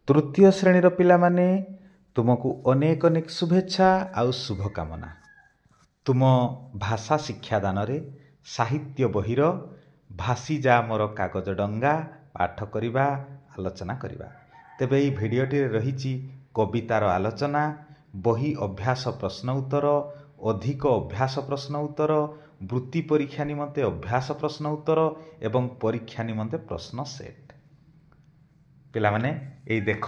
तृतीय श्रेणीर पिलामाने तुमको अनेक अनेक शुभेच्छा आउ शुभकामना। तुम भाषा शिक्षादान रे साहित्य बहिर भासी जा मोर कागज डंगा पाठ करिबा आलोचना करिबा। तेबे ई भिडियोटी रही कवितार आलोचना, बही अभ्यास प्रश्न उत्तर, अधिक अभ्यास प्रश्न उत्तर, वृत्ति परीक्षा निमंते अभ्यास प्रश्न उत्तर एवं परीक्षा निमंते प्रश्न सेट। पिला माने एई देख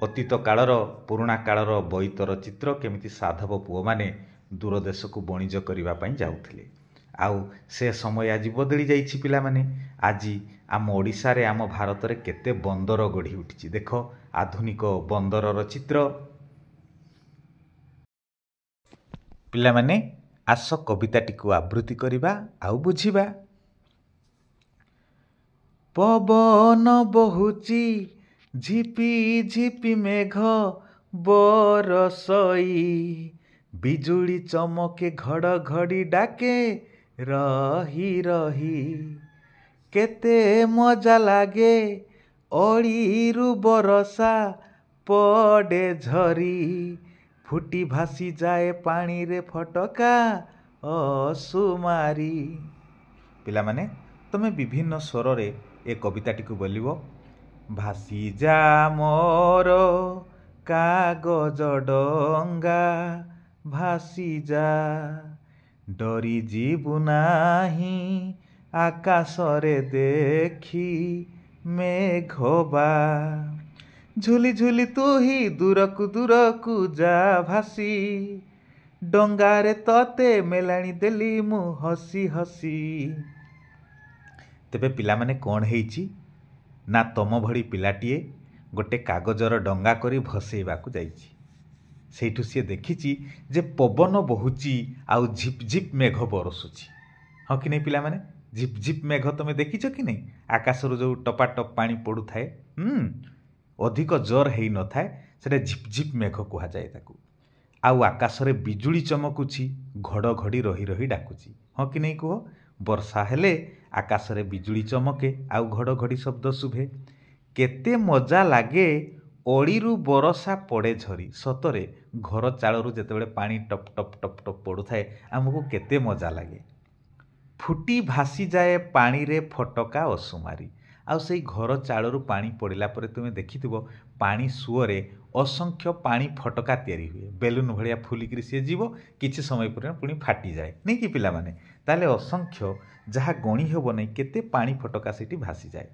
अतीत कालर पुराणा कालर बैतर चित्र केमिति साधव पुओ माने दूर देश को बणिज करिबा पई जाउथिले। आउ से समय आज बदली जाइछि पिला माने। आज आम ओडिशा रे आम भारत रे केते बंदर गढ़ी उठिछि। देख आधुनिक बंदरर चित्र। पिला माने आस कविताटी को आवृत्ति करिबा आउ बुझिबा। पवन बहुची झिपी झिपी मेघ बरसई, बिजुली चमके घड़घड़ी डाके रही रही, केते मजा लागे ओळीरु बरसा पड़े झरी, फुटी भासी जाए पानी रे फटका असुमारी। पिला माने तमे विभिन्न स्वर रे ए कविताटी को बोलिबो। भासी जा मोर कागज डंगा भासी जा, डरी जीवु नाही आकाश रे देखी मेघबा, झुली झुली तू ही दूरकू जा भासी, डंगारे तते मेलाणी देली मु हसी हसी। तेबे पिला माने कौन हेइची ना तम भड़ी पिलाटीए गोटे कागजर डंगा करी भसेइबाकू जाइछि। सेठू सी देखिछि जे पवन बहुची आउ झिप झिप मेघ बरसुछि। हाँ कि नहीं पिला माने? झिप झिप मेघ तमे देखिछ कि नहीं? आकाशरू जो टपाटप पानी पड़ू थाए, अधिक जोर हेई न थाए, सेटा झिप झिप मेघ कुहा जाए ताकू। आउ आकाश रे बिजुली चमकुछि, घड़घड़ी रही रही डाकुछि। हाँ कि नहीं कुह? वर्षा हेले आकाश रे बिजुली चमके आउ घड़घड़ी शब्द शुभे। केते मजा लागे ओळीरु बरसा पड़े झरी। सतरे घर चालरू जेतेबेले पानी टप टप टप टप पड़ू थाए आमको केते मजा लागे। फुटी भासी जाए पानी रे फटका असुमारी। आउ सेई घर चालरू पानी पड़िला परे तुमे देखिथिबो पानी सुअरे असंख्य पानी फटका तैयारी हुए। बेलून भलिया फुलिकरी सी जीव, किछि समय पर पुणी फाटी जाए नहीं कि पिला माने? ताले असंख्य जहाँ गणी हेब नहीं केते पानी फटका सेठी भासी जाए।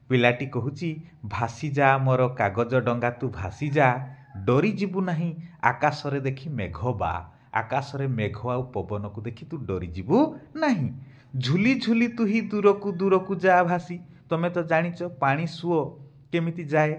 पिलाटी कहूची भासी जा मोर कागज डंगा तू भासी जा, डरी जीवु नहीं आकाश रे देखी मेघ बा, आकाश रे मेघ आउ पवन को देखी तू डरी जीवु नहीं, झुली झुली तू ही दूरकू जा भासी। तमे तो जानिच पानी सुओ केमिति जाए,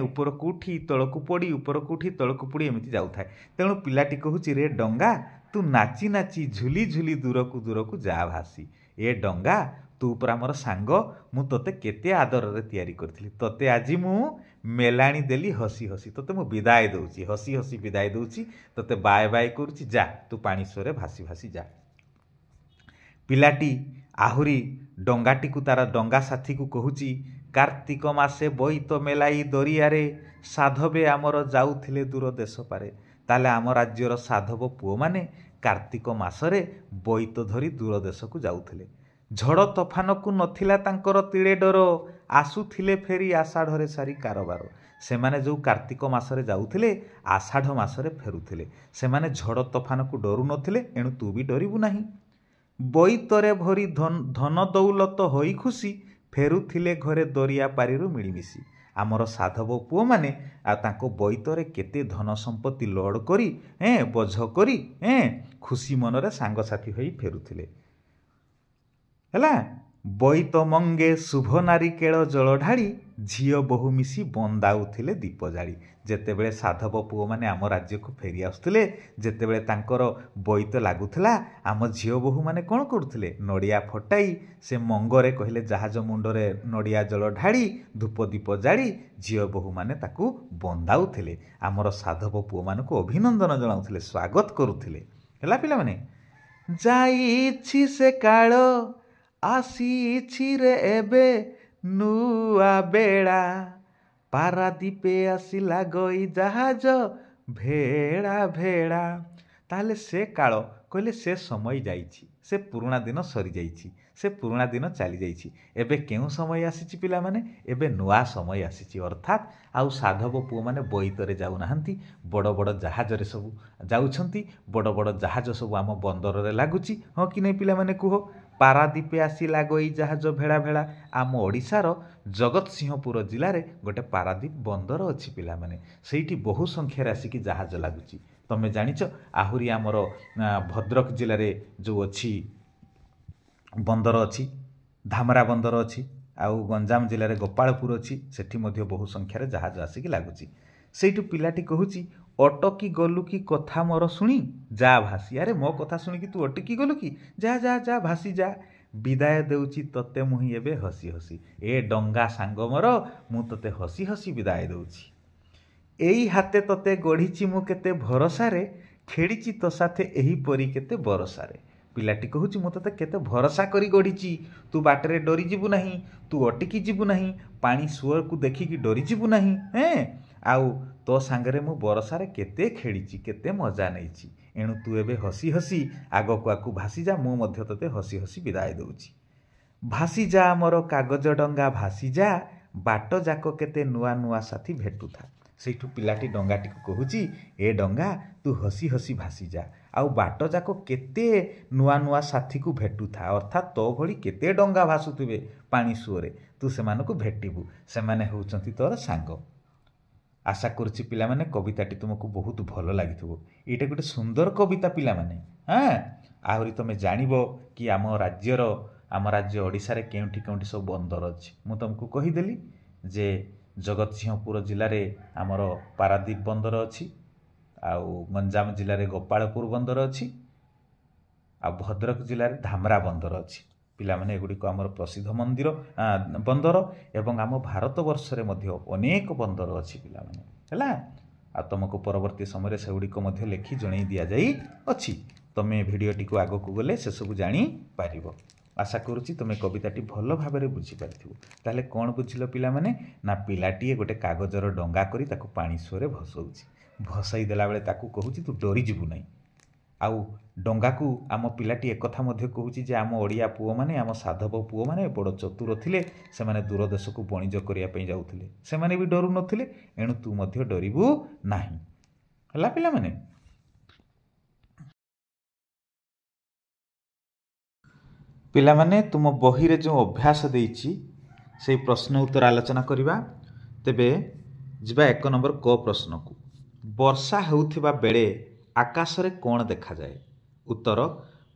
ऊपर को उठी तलकू पड़ी, ऊपर को उठी तलकू पड़ी एमिति जाउथाए। तेणु पिलाटी कहूची रे डंगा तू नाची नाची झुली झुली दूरकू जा भासी। ए डंगा तू परा मोर सांग, मु तोते केते आदर रे तैयारी करथिली, तोते आजी मु मेलाणी देली हसी हसी, तोते मु विदाय दउची, हसी हसी विदाय दउची, तोते बाय बाय करूची, जा तू पानी सोरे भासी भासी जा। पिलाटी आहुरी डंगाटी को तार डंगा साथी को कहूची कार्तिक मासे बोईत मेलाई दरियारे, साधवे आमर जाउथिले दूर देश पारे। ताले आम राज्यर साधव पुओ माने कार्तिक मासरे बोईत धरी दूर देश को जाउथिले। झड़ तोफान को नथिला तांकर तिले डर, आसुथिले फेरी आषाढ़ सारी कारबार। सेमाने जो कार्तिक मासरे जाउथिले आषाढ़ मासरे फेरुथिले। सेमाने झड़ तोफान को डरू नथिले, एणु तू भी डरिबु नाही। बोईतरे भरी धन दौलत होई खुशी, फेरुथिले घरे दरिया पारिरु मिलिमिशी। आमर साधव पुओ माने तांको बोईतरे केते धन संपत्ति लोड करी बोझ करी खुशी मनरे सांगसाथी होई फेरुथिले। हैला बोईत मंगे शुभ नारिकेल जल ढाड़ी, झियो बहु मिसी बंदाउथिले दीप जाड़ी। जेतेबेले साधव पुओ माने आम राज्य को फेरी आसुथिले, जेतेबेले तांकर बोईत लागुथिला, आम झियो बहु माने कोन करुथिले? नड़िया फटाई से मंगरे कहिले जहाज मुंडरे नड़िया जल ढाड़ी धूप दीप जाड़ी झियो बहु माने ताकू बंदाउथिले। आमर साधव पुओ मानकु अभिनंदन जणाउथिले, स्वागत करुथिले। हैला पिला माने जाईछि से काल आसीछि रे एबे नुआ बेड़ा, ପାରାଦୀପେ ଆସିଲା ଗଇ ଜାହାଜ ଭେଡ଼ା ଭେଡ଼ା। ତାହେଲେ ସେ କାଳ କହିଲେ ସେ ସମୟ ଯାଇଛି, ସେ ପୁରୁଣା ଦିନ ସରିଯାଇଛି, ସେ ପୁରୁଣା ଦିନ ଚାଲିଯାଇଛି। ଏବେ କେଉଁ ସମୟ ଆସିଛି ପିଲାମାନେ? ଏବେ ନୂଆ ସମୟ ଆସିଛି। ଅର୍ଥାତ୍ ଆଉ ସାଧବ ପୁଅମାନେ ବୋଇତରେ ଯାଉନାହାନ୍ତି, ବଡ଼ ବଡ଼ ଜାହାଜରେ ସବୁ ଯାଉଛନ୍ତି। ବଡ଼ ବଡ଼ ଜାହାଜ ସବୁ ଆମ ବନ୍ଦରରେ ଲାଗୁଛି। ହଁ କି ନାହିଁ ପିଲାମାନେ କୁହ? ପାରାଦୀପେ ଆସିଲା ଗଇ ଜାହାଜ ଭେଡ଼ା ଭେଡ଼ା। ଆମ ଓଡ଼ିଶାର ଜଗତସିଂହପୁର ଜିଲ୍ଲାରେ ଗୋଟେ ପାରାଦୀପ ବନ୍ଦର ଅଛି ପିଲାମାନେ। ସେଇଠି ବହୁ ସଂଖ୍ୟାରେ ଆସିକି ଜାହାଜ ଲାଗୁଛି। ତମେ ଜାଣିଛ ଆହୁରି ଆମର ଭଦ୍ରକ ଜିଲ୍ଲାରେ ଯେଉଁ ଅଛି ବନ୍ଦର ଅଛି, ଧାମରା ବନ୍ଦର ଅଛି, ଆଉ ଗଞ୍ଜାମ ଜିଲ୍ଲାରେ ଗୋପାଳପୁର ଅଛି, ସେଠି ମଧ୍ୟ ବହୁ ସଂଖ୍ୟାରେ ଜାହାଜ ଆସିକି ଲାଗୁଛି। ସେଇଠୁ ପିଲାଟି କହୁଛି, ଅଟକି ଗଲୁ କି କଥା ମୋର ଶୁଣି ଯା ଭାସି। ଆରେ ମୋ କଥା ଶୁଣିକି ତୁ ଅଟକି ଗଲୁ କି? ଯା ଯା ଯା ଭାସି ଯା। ବିଦାୟ ଦେଉଛି ତତେ ମୁହିଁ ଏବେ ହସି ହସି। ଏ ଡଙ୍ଗା ସାଙ୍ଗ ମୋର, ମୁଁ ତତେ ହସି ହସି ବିଦାୟ ଦେଉଛି। ଏଇ ହାତେ ତତେ ଗଢ଼ିଛି ମୁଁ କେତେ ଭରସାରେ, ଖେଳିଛି ତୋ ସାଥେ ଏହିପରି କେତେ ବରସାରେ। ପିଲାଟି କହୁଛି, ମୁଁ ତତେ କେତେ ଭରସା କରି ଗଢ଼ିଛି, ତୁ ବାଟରେ ଡରିଯିବୁ ନାହିଁ, ତୁ ଅଟକି ଯିବୁ ନାହିଁ, ପାଣି ସୁଅକୁ ଦେଖିକି ଡରିଯିବୁ ନାହିଁ। ଆଉ ତୋ ସାଙ୍ଗରେ ମୁଁ ବରସାରେ କେତେ ଖେଳିଛି, କେତେ ମଜା ନେଇଛି। ଏଣୁ ତୁ ଏବେ ହସି ହସି ଆଗକୁ ଆଗକୁ ଭାସିଯା, ମୁଁ ମଧ୍ୟ ତତେ ହସି ହସି ବିଦାୟ ଦେଉଛି। ଭାସିଯା ମୋର କାଗଜ ଡଙ୍ଗା ଭାସିଯା, ବାଟ ଯାକ କେତେ ନୂଆ ନୂଆ ସାଥୀ ଭେଟୁଥା। ସେଇଠୁ ପିଲାଟି ଡଙ୍ଗାଟିକୁ କହୁଛି, ଏ ଡଙ୍ଗା ତୁ ହସି ହସି ଭାସିଯା, ଆଉ ବାଟ ଯାକ କେତେ ନୂଆ ନୂଆ ସାଥୀକୁ ଭେଟୁଥା। ଅର୍ଥାତ୍ ତୋ ଭଳି କେତେ ଡଙ୍ଗା ଭାସୁଥିବେ ପାଣି ସୁଅରେ, ତୁ ସେମାନଙ୍କୁ ଭେଟିବୁ, ସେମାନେ ହେଉଛନ୍ତି ତୋର ସାଙ୍ଗ। ଆଶା କରୁଛି ପିଲାମାନେ କବିତାଟି ତୁମକୁ ବହୁତ ଭଲ ଲାଗିଥିବ। ଏଇଟା ଗୋଟେ ସୁନ୍ଦର କବିତା ପିଲାମାନେ। ଆହୁରି ତୁମେ ଜାଣିବ କି ଆମ ରାଜ୍ୟ ଓଡ଼ିଶାରେ କେଉଁଠି କେଉଁଠି ସବୁ ବନ୍ଦର ଅଛି। ମୁଁ ତୁମକୁ କହିଦେଲି ଯେ ଜଗତସିଂହପୁର ଜିଲ୍ଲାରେ ଆମର ପାରାଦୀପ ବନ୍ଦର ଅଛି, ଆଉ ଗଞ୍ଜାମ ଜିଲ୍ଲାରେ ଗୋପାଳପୁର ବନ୍ଦର ଅଛି, ଆଉ ଭଦ୍ରକ ଜିଲ୍ଲାରେ ଧାମରା ବନ୍ଦର ଅଛି। ପିଲାମାନେ ଏଗୁଡ଼ିକ ଆମର ପ୍ରସିଦ୍ଧ ବନ୍ଦର, ଏବଂ ଆମ ଭାରତବର୍ଷରେ ମଧ୍ୟ ଅନେକ ବନ୍ଦର ଅଛି ପିଲାମାନେ, ହେଲା। ଆଉ ତୁମକୁ ପରବର୍ତ୍ତୀ ସମୟରେ ସେଗୁଡ଼ିକ ମଧ୍ୟ ଲେଖି ଜଣାଇ ଦିଆଯାଇଅଛି। ତୁମେ ଭିଡ଼ିଓଟିକୁ ଆଗକୁ ଗଲେ ସେସବୁ ଜାଣିପାରିବ। ଆଶା କରୁଛି ତୁମେ କବିତାଟି ଭଲ ଭାବରେ ବୁଝିପାରିଥିବ। ତାହେଲେ କ'ଣ ବୁଝିଲ ପିଲାମାନେ? ନା ପିଲାଟିଏ ଗୋଟେ କାଗଜର ଡଙ୍ଗା କରି ତାକୁ ପାଣି ସୁଅରେ ଭସଉଛି। ଭସାଇ ଦେଲାବେଳେ ତାକୁ କହୁଛି ତୁ ଡରିଯିବୁ ନାହିଁ। ଆଉ ଡଙ୍ଗାକୁ ଆମ ପିଲାଟି ଏକଥା ମଧ୍ୟ କହୁଛି ଯେ ଆମ ଓଡ଼ିଆ ପୁଅମାନେ, ଆମ ସାଧବ ପୁଅମାନେ ବଡ଼ ଚତୁର ଥିଲେ, ସେମାନେ ଦୂର ଦେଶକୁ ବଣିଜ କରିବା ପାଇଁ ଯାଉଥିଲେ, ସେମାନେ ବି ଡରୁ ନଥିଲେ, ଏଣୁ ତୁ ମଧ୍ୟ ଡରିବୁ ନାହିଁ। ହେଲା ପିଲାମାନେ? ପିଲାମାନେ ତୁମ ବହିରେ ଯେଉଁ ଅଭ୍ୟାସ ଦେଇଛି ସେଇ ପ୍ରଶ୍ନ ଉତ୍ତର ଆଲୋଚନା କରିବା। ତେବେ ଯିବା 1 ନମ୍ବର କ ପ୍ରଶ୍ନକୁ। ବର୍ଷା ହେଉଥିବା ବେଳେ ଆକାଶରେ କ'ଣ ଦେଖାଯାଏ? ଉତ୍ତର,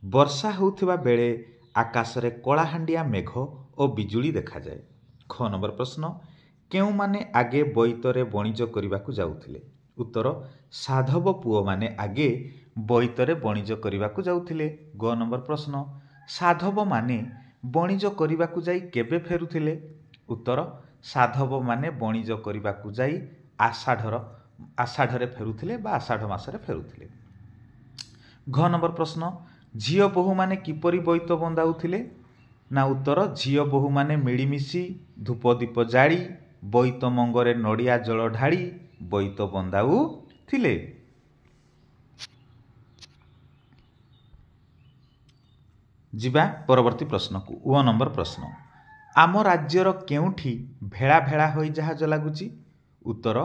ବର୍ଷା ହେଉଥିବା ବେଳେ ଆକାଶରେ କଳାହାଣ୍ଡିଆ ମେଘ ଓ ବିଜୁଳି ଦେଖାଯାଏ। ଖ ନମ୍ବର ପ୍ରଶ୍ନ, କେଉଁମାନେ ଆଗେ ବୋଇତରେ ବଣିଜ କରିବାକୁ ଯାଉଥିଲେ? ଉତ୍ତର, ସାଧବ ପୁଅମାନେ ଆଗେ ବୋଇତରେ ବଣିଜ କରିବାକୁ ଯାଉଥିଲେ। ଗ ନମ୍ବର ପ୍ରଶ୍ନ, ସାଧବମାନେ ବଣିଜ କରିବାକୁ ଯାଇ କେବେ ଫେରୁଥିଲେ? ଉତ୍ତର, ସାଧବମାନେ ବଣିଜ କରିବାକୁ ଯାଇ ଆଷାଢ଼ରେ ଫେରୁଥିଲେ ବା ଆଷାଢ଼ ମାସରେ ଫେରୁଥିଲେ। ଘ ନମ୍ବର ପ୍ରଶ୍ନ, ଝିଅ ବୋହୂମାନେ କିପରି ବୋଇତ ବନ୍ଦାଉଥିଲେ? ନା ଉତ୍ତର, ଝିଅ ବୋହୂମାନେ ମିଳିମିଶି ଧୂପ ଦୀପ ଜାଳି ବୋଇତ ମଙ୍ଗରେ ନଡ଼ିଆ ଜଳ ଢାଳି ବୋଇତ ବନ୍ଦାଉଥିଲେ। ଯିବା ପରବର୍ତ୍ତୀ ପ୍ରଶ୍ନକୁ। ଅ ନମ୍ବର ପ୍ରଶ୍ନ, ଆମ ରାଜ୍ୟର କେଉଁଠି ଭେଳା ଭେଳା ହୋଇ ଜାହାଜ ଲାଗୁଛି? ଉତ୍ତର,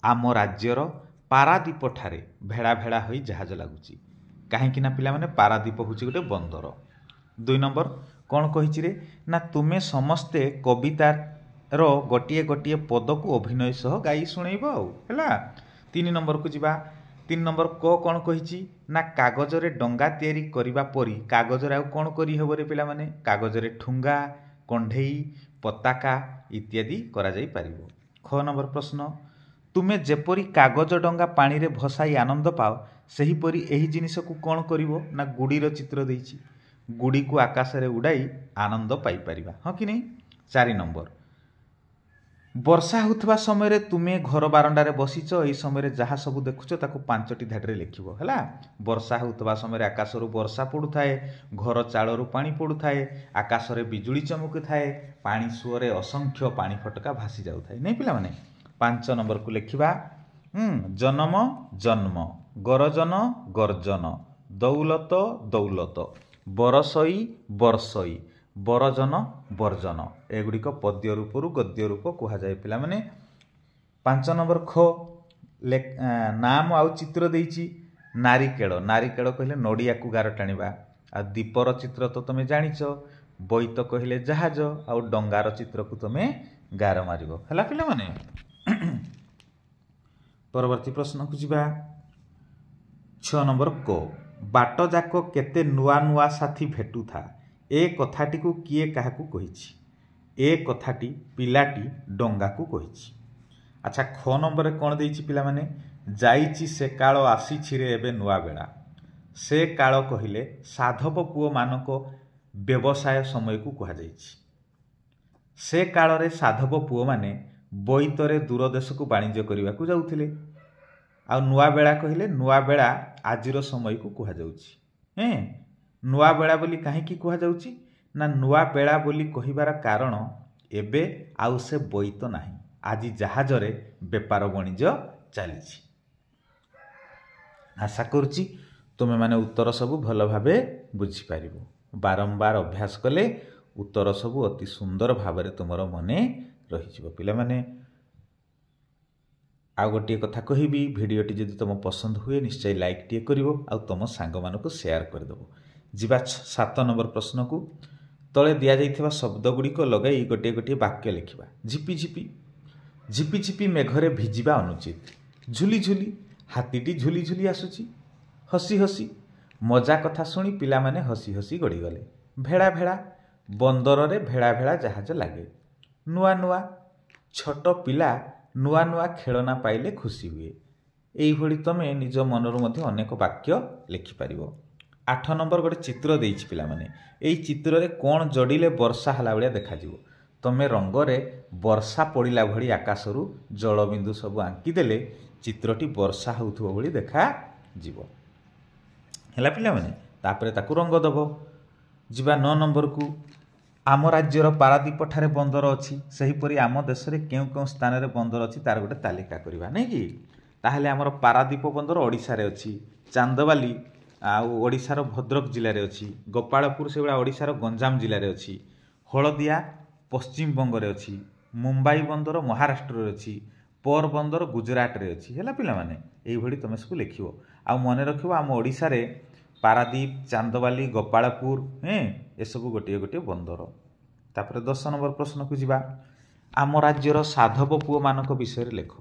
ଆମ ରାଜ୍ୟର ପାରାଦୀପଠାରେ ଭେଳା ଭେଳା ହୋଇ ଜାହାଜ ଲାଗୁଛି। କାହିଁକି ନା ପିଲାମାନେ ପାରାଦୀପ ହେଉଛି ଗୋଟେ ବନ୍ଦର। 2 ନମ୍ବର କ'ଣ କହିଛି ରେ? ନା ତୁମେ ସମସ୍ତେ କବିତାର ଗୋଟିଏ ଗୋଟିଏ ପଦକୁ ଅଭିନୟ ସହ ଗାଇ ଶୁଣେଇବ ଆଉ, ହେଲା। 3 ନମ୍ବରକୁ ଯିବା। 3 ନମ୍ବର କ କ'ଣ କହିଛି? ନା କାଗଜରେ ଡଙ୍ଗା ତିଆରି କରିବା ପରି କାଗଜରେ ଆଉ କ'ଣ କରିହେବ ରେ ପିଲାମାନେ? କାଗଜରେ ଠୁଙ୍ଗା, କଣ୍ଢେଇ, ପତାକା ଇତ୍ୟାଦି କରାଯାଇପାରିବ। ଖ ନମ୍ବର ପ୍ରଶ୍ନ, ତୁମେ ଯେପରି କାଗଜ ଡଙ୍ଗା ପାଣିରେ ଭସାଇ ଆନନ୍ଦ ପାଅ, ସେହିପରି ଏହି ଜିନିଷକୁ କ'ଣ କରିବ? ନା ଗୁଡ଼ିର ଚିତ୍ର ଦେଇଛି, ଗୁଡ଼ିକୁ ଆକାଶରେ ଉଡ଼ାଇ ଆନନ୍ଦ ପାଇପାରିବା। ହଁ କି ନାହିଁ? 4 ନମ୍ବର, ବର୍ଷା ହେଉଥିବା ସମୟରେ ତୁମେ ଘର ବାରଣ୍ଡାରେ ବସିଛ, ଏହି ସମୟରେ ଯାହା ସବୁ ଦେଖୁଛ ତାକୁ 5ଟି ଧାଡ଼ିରେ ଲେଖିବ, ହେଲା। ବର୍ଷା ହେଉଥିବା ସମୟରେ ଆକାଶରୁ ବର୍ଷା ପଡ଼ୁଥାଏ, ଘର ଚାଳରୁ ପାଣି ପଡ଼ୁଥାଏ, ଆକାଶରେ ବିଜୁଳି ଚମକୁଥାଏ, ପାଣି ସୁଅରେ ଅସଂଖ୍ୟ ପାଣି ଫଟକା ଭାସି ଯାଉଥାଏ, ନାଇଁ ପିଲାମାନେ? 5 नंबर को लिखिबा जन्म जन्म गरजन गर्जन दौलत दौलत बरसई बरसई बरजन बर्जन एगुड़िक पद्य रूपरू गद्य रूप कह जाए पिला माने 5 नंबर ख नाम आउ चित्र देइछि नारिकेल नारिकेल कहले नड़िया को गार टाणिबा आ दीपर चित्र तो तुम जानिच बोईत कहले जहाज आउ डंगार चित्र को तुम गार मारिबो हला पिला माने परवर्ती प्रश्न को जिबा 6 नंबर को बाट जाक केते नुआ नुआ साथी भेटू था ए कथाटी को किए काहाकू कहिछि ए कथाटी पिलाटी डंगा को कहिछि। अच्छा ख नंबर कौन देइछि पिला माने जाइछि से काल आसीछि रे एबे नुआ बेड़ा से काल कहिले साधव पुओ मानक व्यवसाय समय को कहा जाइछि से काल रे साधव पुओ माने बोईतरे दूर देश को वाणिज्य करने को जाउथिले आ नुआ बेड़ा कहिले नुआ बेड़ा आजिर समय को कहा जाउछि नुआ बेड़ा बोली काहेकि कहा जाउछि ना नुआ बेड़ा बोली कहिबार कारण एबे आउ से बोईत नाही आज जहाज रे व्यापार वाणिज्य चलीछि। आशा करुछि तुमे माने उत्तर सबु भल भाबे बुझी पारिबो बारंबार अभ्यास कले उत्तर सबु अति सुंदर भाबरे तुमर मने रही जिवो पिला माने आ गोटे कथा कहिबी भिडियोटी जदि तुम पसंद हुए निश्चय लाइक टिए करिवो आ तुम सांग मानको शेयर कर देबो। जिबा 7 नंबर प्रश्न को तळे दिया जाइथिबा शब्द गुडी को लगाई गोटे गोटे वाक्य लिखिबा झिपी झिपी झिपी झिपी मेघरे भिजिबा अनुचित झुली झुली हाथीटी झुली झुली आसुची हसी हसी मजा कथा शुणी पिला माने हसी हसी गड़ी गले भेड़ा भेड़ा बंदर रे भेड़ा भेड़ा जहाज लागे नुआ नुआ छोट पिला नुआ नुआ खेलना पाइले खुशी हुए एई भली तमे निज मनरु मध्ये अनेक वाक्य लिखि पारिबो। 8 नंबर गोटे चित्र देइछि पिला माने एई चित्र रे कोन जडिले वर्षा हला भलिया देखा जिवो तमे रंग रे वर्षा पड़िला भली आकाशरू जलबिंदु सब आंकी देले चित्रटी वर्षा होउथबो भली देखा जिवो हला पिला माने तापरे ताकू रंग दबो। जिबा 9 नंबर को आम राज्यर पारादीप ठारे बंदर अच्छी सेहीपरि आम देश में क्यों क्यों स्थान में बंदर अच्छी तार गोटे तालिका करवा नहीं कि ताहले आमर पारादीप बंदर ओडिशा रे अच्छी चांदबाली आउ ओडिशार भद्रक जिले में अच्छी गोपालपुर से ओडिशार गंजाम जिले में अच्छी हलदिया पश्चिम बंग रे अच्छी मुंबई बंदर महाराष्ट्र रे अच्छी पोर बंदर गुजरात रे अच्छी है पिला माने एई भली तमे सब लिखिवो आ मने रखिवो आम ओडिशा रे पारादीप चांदबाली गोपालपुर ए सब गोटे गोटे बंदर। तापर 10 नंबर प्रश्न को जिबा आम राज्यर साधव पुओ मानक विषय रे लेख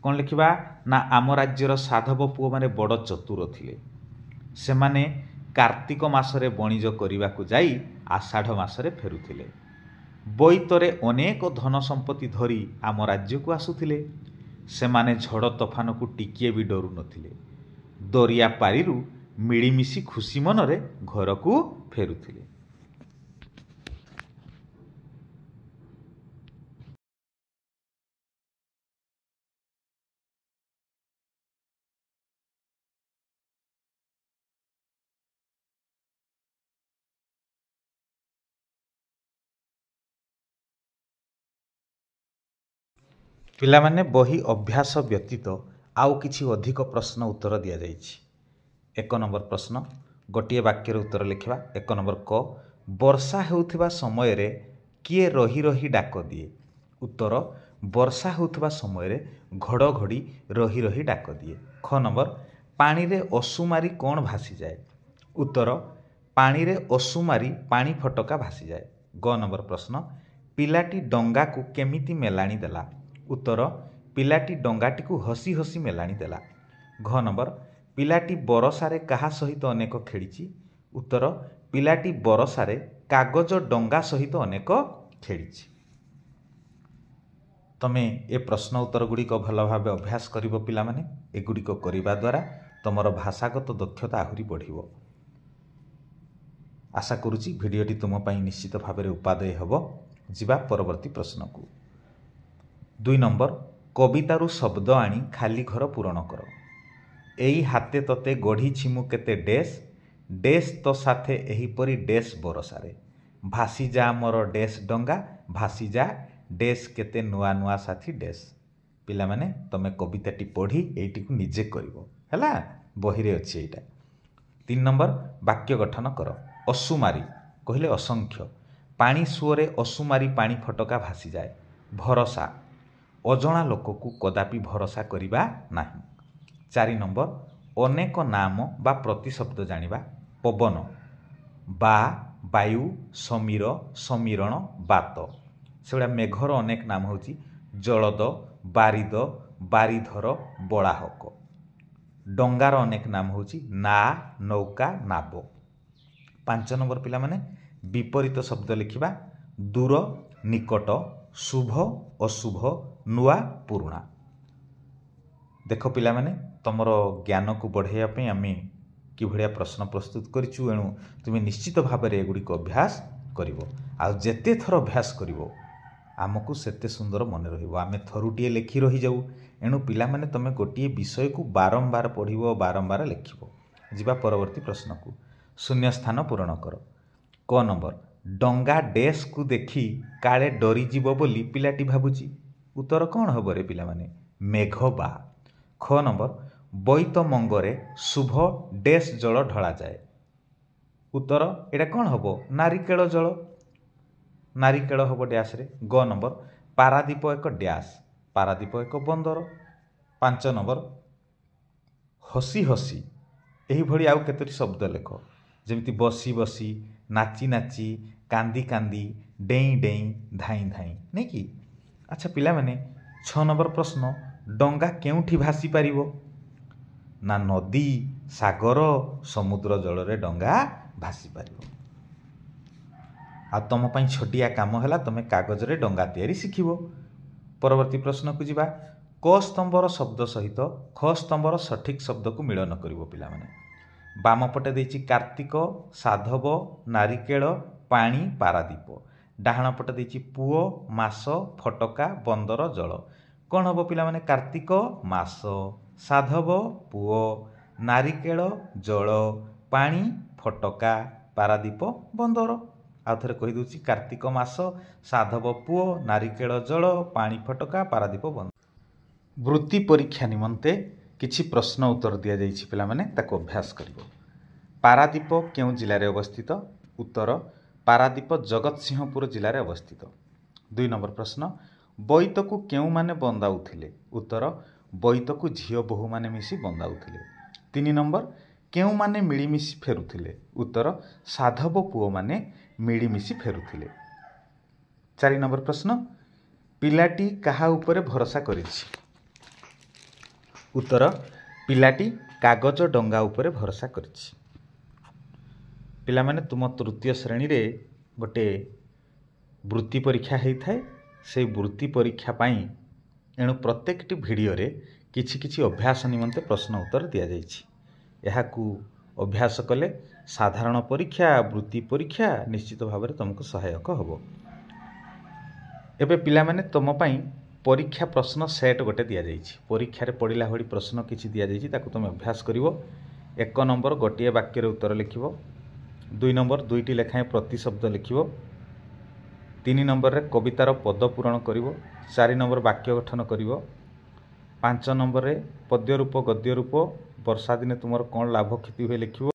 कौन लिखिबा ना आम राज्यर साधव पुओ माने बड़ चतुर थिले से माने कार्तिक मासरे बणिज करने को जाई आषाढ़ मासरे फेरुथिले बोईतरे अनेक धन संपत्ति धरी आम राज्य को आसुथिले से माने झड़ तोफान को टिकिए भी डरू नथिले दरिया पारिरू मिलीमिशी खुशी मनरे घर को फेरुथिले। पिला माने बही अभ्यास व्यतीत आउ किछि अधिक प्रश्न उत्तर दिया जाइछि। 1 नंबर प्रश्न गोटे वाक्यर उत्तर लिखिबा 1 नंबर क वर्षा हेउथिबा समय रे किए रही रही डाक दिए उत्तर वर्षा हेउथिबा समय रे घड़घड़ी रही रही डाक दिए। ख नंबर पानी रे असुमारी कौन भासी जाए उत्तर पानी रे असुमारी पानी फटका भासी जाए। ग नंबर प्रश्न पिलाटी डंगा को केमिति मेलाणी देला उत्तर पिलाटी डंगाटी को हसी हसी मेलाणी देला। घ नंबर पिलाटी बरसारे कहा सहित अनेक खेली उत्तर पिलाटी बरसारे कागज डंगा सहित अनेक खेली। तमे ए प्रश्न उत्तर गुड़िक भल भाव अभ्यास करिवो पिला माने एगुड़िक करिबा द्वारा तमर भाषागत दक्षता आहुरी बढ़िवो। आशा करुछि भिडियोटी तुम पई निश्चित भाव में उपादेय हबो। जिबा परवर्ती प्रश्न को 2 नंबर कवितारू शब्द आनी खाली घर पूरण कर एई हाते तते गढ़ी छिमु केते डेस डेस तो साथे एहीपरी डेस बरसारे भासी जा मोर डेस डंगा भासी जा ଡେସ୍ କେତେ ନୂଆ ନୂଆ ସାଥୀ ଡେସ୍। ପିଲାମାନେ ତମେ କବିତାଟି ପଢ଼ି ଏଇଟିକୁ ନିଜେ କରିବ ହେଲା, ବହିରେ ଅଛି ଏଇଟା। 3 ନମ୍ବର ବାକ୍ୟ ଗଠନ କର। ଅସୁମାରୀ କହିଲେ ଅସଂଖ୍ୟ, ପାଣି ସୁଅରେ ଅସୁମାରୀ ପାଣି ଫଟକା ଭାସିଯାଏ। ଭରସା, ଅଜଣା ଲୋକକୁ କଦାପି ଭରସା କରିବା ନାହିଁ। 4 ନମ୍ବର ଅନେକ ନାମ ବା ପ୍ରତିଶବ୍ଦ ଜାଣିବା। ପବନ, ବା, ବାୟୁ, ସମୀର, ସମୀରଣ, ବାତ। ସେଗୁଡ଼ା ମେଘର ଅନେକ ନାମ ହେଉଛି ଜଳଦ, ବାରିଦ, ବାରିଧର, ବଳାହକ। ଡଙ୍ଗାର ଅନେକ ନାମ ହେଉଛି ନା, ନୌକା, ନାବ। 5 ନମ୍ବର ପିଲାମାନେ ବିପରୀତ ଶବ୍ଦ ଲେଖିବା। ଦୂର, ନିକଟ, ଶୁଭ, ଅଶୁଭ, ନୂଆ, ପୁରୁଣା। ଦେଖ ପିଲାମାନେ ତମର ଜ୍ଞାନକୁ ବଢ଼ାଇବା ପାଇଁ ଆମେ କିଭଳିଆ ପ୍ରଶ୍ନ ପ୍ରସ୍ତୁତ କରିଛୁ, ଏଣୁ ତୁମେ ନିଶ୍ଚିତ ଭାବରେ ଏଗୁଡ଼ିକ ଅଭ୍ୟାସ କରିବ। ଆଉ ଯେତେ ଥର ଅଭ୍ୟାସ କରିବ ଆମକୁ ସେତେ ସୁନ୍ଦର ମନେ ରହିବ। ଆମେ ଥରୁଟିଏ ଲେଖି ରହିଯାଉ, ଏଣୁ ପିଲାମାନେ ତମେ ଗୋଟିଏ ବିଷୟକୁ ବାରମ୍ବାର ପଢ଼ିବ, ବାରମ୍ବାର ଲେଖିବ। ଯିବା ପରବର୍ତ୍ତୀ ପ୍ରଶ୍ନକୁ। ଶୂନ୍ୟ ସ୍ଥାନ ପୂରଣ କର। କ ନମ୍ବର ଡଙ୍ଗା ଡେସ୍କୁ ଦେଖି କାଳେ ଡରିଯିବ ବୋଲି ପିଲାଟି ଭାବୁଛି। ଉତ୍ତର କ'ଣ ହେବ ରେ ପିଲାମାନେ? ମେଘ ବା। ଖ ନମ୍ବର ବୋଇତ ମଙ୍ଗରେ ଶୁଭ ଡେସ୍ ଜଳ ଢଳାଯାଏ। ଉତ୍ତର ଏଇଟା କ'ଣ ହେବ? ନାରିକେଳ ଜଳ। ନାରିକେଳ ହେବ ଡ୍ୟାସ୍ରେ। ଗ ନମ୍ବର ପାରାଦୀପ ଏକ ଡ୍ୟାସ୍। ପାରାଦୀପ ଏକ ବନ୍ଦର। 5 ନମ୍ବର ହସି ହସି ଏହିଭଳି ଆଉ କେତୋଟି ଶବ୍ଦ ଲେଖ, ଯେମିତି ବସି ବସି, ନାଚି ନାଚି, କାନ୍ଦି କାନ୍ଦି, ଡେଇଁ ଡେଇଁ, ଧାଇଁ ଧାଇଁ, ନାଇଁ କି? ଆଚ୍ଛା ପିଲାମାନେ 6 ନମ୍ବର ପ୍ରଶ୍ନ, ଡଙ୍ଗା କେଉଁଠି ଭାସି ପାରିବ? ନା ନଦୀ, ସାଗର, ସମୁଦ୍ର ଜଳରେ ଡଙ୍ଗା ଭାସି ପାରିବ। ଆଉ ତମ ପାଇଁ ଛୋଟିଆ କାମ ହେଲା, ତମେ କାଗଜରେ ଡଙ୍ଗା ତିଆରି ଶିଖିବ। ପରବର୍ତ୍ତୀ ପ୍ରଶ୍ନକୁ ଯିବା। କ ସ୍ତମ୍ଭର ଶବ୍ଦ ସହିତ ଖ ସ୍ତମ୍ଭର ସଠିକ୍ ଶବ୍ଦକୁ ମିଳନ କରିବ ପିଲାମାନେ। ବାମ ପଟେ ଦେଇଛି କାର୍ତ୍ତିକ, ସାଧବ, ନାରିକେଳ, ପାଣି, ପାରାଦୀପ। ଡାହାଣ ପଟେ ଦେଇଛି ପୁଅ, ମାସ, ଫଟକା, ବନ୍ଦର, ଜଳ। କ'ଣ ହେବ ପିଲାମାନେ? କାର୍ତ୍ତିକ ମାସ, ସାଧବ ପୁଅ, ନାରିକେଳ ଜଳ, ପାଣି ଫଟକା, ପାରାଦୀପ ବନ୍ଦର। ଆଉ ଥରେ କହିଦେଉଛି, କାର୍ତ୍ତିକ ମାସ, ସାଧବ ପୁଅ, ନାରିକେଳ ଜଳ, ପାଣି ଫଟକା, ପାରାଦୀପ ବନ୍ଦର। ବୃତ୍ତି ପରୀକ୍ଷା ନିମନ୍ତେ କିଛି ପ୍ରଶ୍ନ ଉତ୍ତର ଦିଆଯାଇଛି ପିଲାମାନେ, ତାକୁ ଅଭ୍ୟାସ କରିବ। ପାରାଦୀପ କେଉଁ ଜିଲ୍ଲାରେ ଅବସ୍ଥିତ? ଉତ୍ତର ପାରାଦୀପ ଜଗତସିଂହପୁର ଜିଲ୍ଲାରେ ଅବସ୍ଥିତ। 2 ନମ୍ବର ପ୍ରଶ୍ନ ବୋଇତକୁ କେଉଁମାନେ ବନ୍ଦାଉଥିଲେ? ଉତ୍ତର ବୋଇତକୁ ଝିଅ ବୋହୂମାନେ ମିଶି ବନ୍ଦାଉଥିଲେ। 3 ନମ୍ବର କେଉଁମାନେ ମିଳିମିଶି ଫେରୁଥିଲେ? ଉତ୍ତର ସାଧବ ପୁଅମାନେ ମିଳିମିଶି ଫେରୁଥିଲେ। 4 ନମ୍ବର ପ୍ରଶ୍ନ ପିଲାଟି କାହା ଉପରେ ଭରସା କରିଛି? ଉତ୍ତର ପିଲାଟି କାଗଜ ଡଙ୍ଗା ଉପରେ ଭରସା କରିଛି। ପିଲାମାନେ ତୁମ ତୃତୀୟ ଶ୍ରେଣୀରେ ଗୋଟେ ବୃତ୍ତି ପରୀକ୍ଷା ହେଇଥାଏ। ସେଇ ବୃତ୍ତି ପରୀକ୍ଷା ପାଇଁ ଏଣୁ ପ୍ରତ୍ୟେକଟି ଭିଡ଼ିଓରେ କିଛି କିଛି ଅଭ୍ୟାସ ନିମନ୍ତେ ପ୍ରଶ୍ନ ଉତ୍ତର ଦିଆଯାଇଛି। ଏହାକୁ ଅଭ୍ୟାସ କଲେ ସାଧାରଣ ପରୀକ୍ଷା, ବୃତ୍ତି ପରୀକ୍ଷା ନିଶ୍ଚିତ ଭାବରେ ତୁମକୁ ସହାୟକ ହେବ। ଏବେ ପିଲାମାନେ ତୁମ ପାଇଁ ପରୀକ୍ଷା ପ୍ରଶ୍ନ ସେଟ୍ ଗୋଟେ ଦିଆଯାଇଛି। ପରୀକ୍ଷାରେ ପଡ଼ିଲା ଭଳି ପ୍ରଶ୍ନ କିଛି ଦିଆଯାଇଛି, ତାକୁ ତୁମେ ଅଭ୍ୟାସ କରିବ। 1 ନମ୍ବର ଗୋଟିଏ ବାକ୍ୟରେ ଉତ୍ତର ଲେଖିବ। 2 ନମ୍ବର 2ଟି ଲେଖାଏଁ ପ୍ରତିଶବ୍ଦ ଲେଖିବ। 3 ନମ୍ବରରେ କବିତାର ପଦ ପୂରଣ କରିବ। 4 ନମ୍ବର ବାକ୍ୟ ଗଠନ କରିବ। 5 ନମ୍ବରରେ ପଦ୍ୟ ରୂପ, ଗଦ୍ୟ ରୂପ, ବର୍ଷା ଦିନେ ତୁମର କ'ଣ ଲାଭ କ୍ଷତି ହୁଏ ଲେଖିବ।